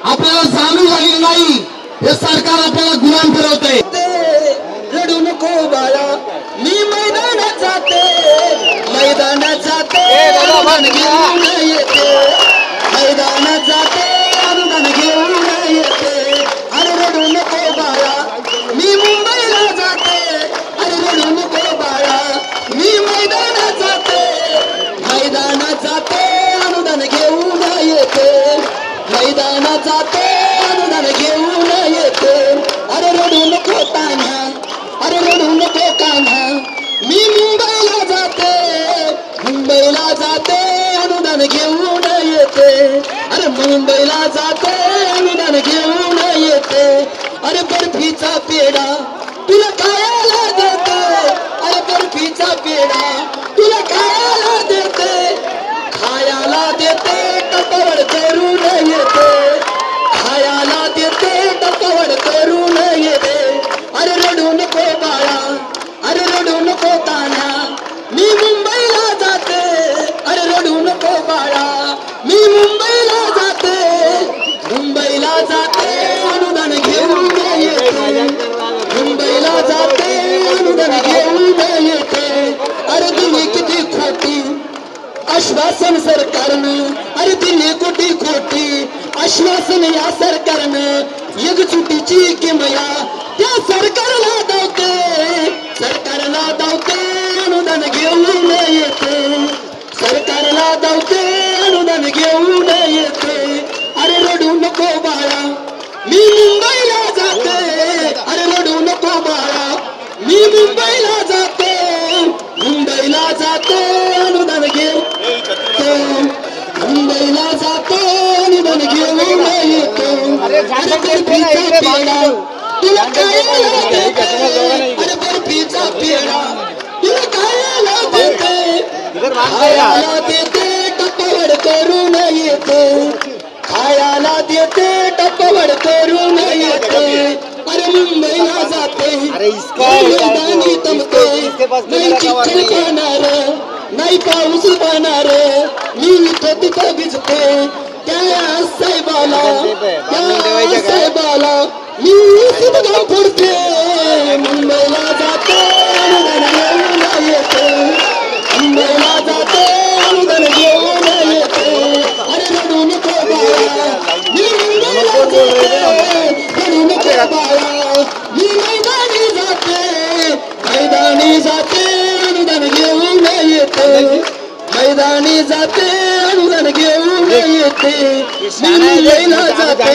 आपल्याला जाणीव झाली नाही, हे सरकार आपल्याला गुलाम फिरवतंय. रडू नको बाळा, मी मैदानात जाते, मैदानात जाते, अनुदान घेऊन येते, मैदानात जाते, अनुदान घेऊन येते. अरे रडू नको बाळा, मी मुंबईला जाते, अरे रडू नको बाळा, मी मैदानात जाते, मैदानात जाते, अनुदान घेऊन येते, मैदानात जाते, अनुदान घेऊन येते. अरे रडू नको तान्हा, अरे रडू नको कान्हा, मी मुंबईला जाते, मुंबईला जाते, अनुदान घेऊन येते. अरे मुंबईला जाते, अनुदान घेऊन येते. अरे बर्फीचा पेढा तुला खायला देते, अरे बर्फीचा पेढा तुला खायला देते, खायला देते, टपावड करून येते, खायला देते, टपावड करून येते. अरे रडू नको बाळा, अरे रडू नको तान्हा, मी मुंबईला जाते, अरे रडू नको बाळा, मी मुंबईला जाते, मुंबईला जाते, अनुदान घेऊन येते, मुंबईला जाते, अनुदान घेऊन येते. अरे दिली किती खोटी आश्वासन सरकारनं, अरे दिली कोटी खोटी आश्वासन या सरकारनं, एकजुटीची किमया त्या सरकारला धावते, सरकारला धावते, अनुदान घेऊन येते, सरकारला धावते, अनुदान घेऊन येते. अरे रडू नको बाळा, मी मुंबईला जाते, अरे रडू नको बाळा, मी मुंबईला जाते, मुंबईला जाते, अनुदान घेऊन, मुंबईला जाते, अनुदान घेऊन येते. अरे बर्फीचा पेढा तुला खायला देते, अरे बर्फीचा पेढा तुला खायला देते, खायला देते, टपावड करून येते, खायला देते, टपावड करून येते. अरे मुंबईला जाते, मैदानी तमते, नाही चिखल पाहणार, नाही पाऊस पाहणार, मी इथं तिथं भिजते, त्या साहेबाला, त्या साहेबाला मी सुद्धा पुरते. मुंबईला जाते, अनुदान घेऊन येते, मुंबईला जाते, अनुदान घेऊन येते. अरे रडू नको बाळा, मी मुंबईला जाते, रडू नको बाळा, मी मैदानी जाते, मैदानी जाते, अनुदान घेऊन येते, मैदानी जाते, अनुदान घेऊन येते. मी मुंबईला जाते,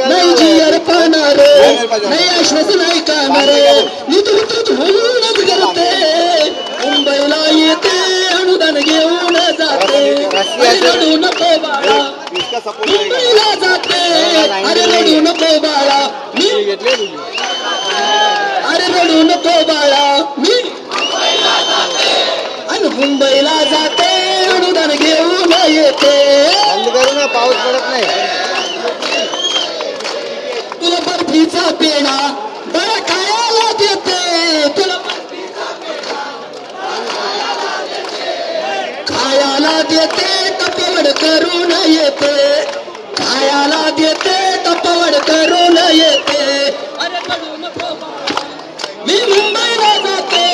नाही जियर पाहणार, नाही आश्वासन ऐकणार, मी तुझं होऊनच करते, मुंबईला येते, अनुदान घेऊन जाते. अरे रडू नको बाळा, मुंबईला जाते, अरे रडू नको बाळा, मी, अरे रडू नको बाळा, मी मुंबईला जाते, अनुदान घेऊन येते. पाऊस पडत नाही. तुला बर्फीचा पेढा बरं खायला देते, तुला खायला देते, टपावड करून येते, खायला देते, टपावड करून येते. अरे रडू नको बाळा, मी मुंबईला जाते,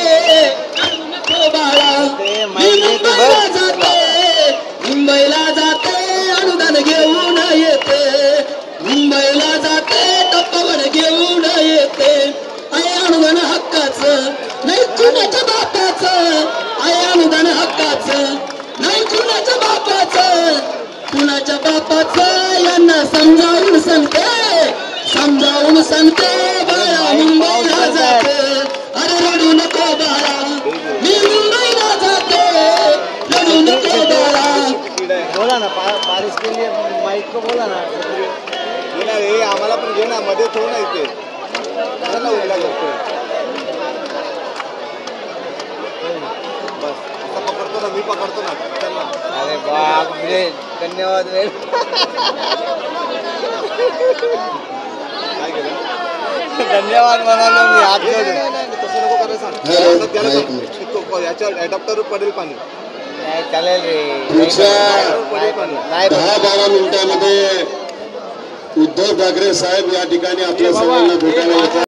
रडू नको बाळा, मी मुंबईला जाते, मुंबईला जाते, अनुदान घेऊन येते, मुंबईला जाते, टपावड घेऊन येते. आहे अनुदान हक्काचं, नाही कुणाच्या बापाचं, आहे अनुदान हक्काचं, नाही कुणाच्या बापाचं, कुणाच्या बापाचं, यांना समजावून सांगते, समजावून सांगते, बाळा मुंबईला जाते. अरे रडू नको बाळा, मी मुंबईला जाते, रडू नको बाळा. बोला ना, बारिश के लिए माइक को बोला ना, हे आम्हाला पण घे ना, मध्ये ठेवू ना इथे, कशाला उरला करतोय. बस आता पकडतो ना, मी पकडतो ना, चल ना. अरे बाप रे, धन्यवाद रे. काय केलं, धन्यवाद म्हणालो मी. हात तसं नको करायला सांग, याच्या ॲडॉप्टर पडेल पाणी. चालेल रे. 10-12 मिनिटांमध्ये उद्धव ठाकरे साहेब या ठिकाणी आपल्या सर्वांना भेटायला येतात.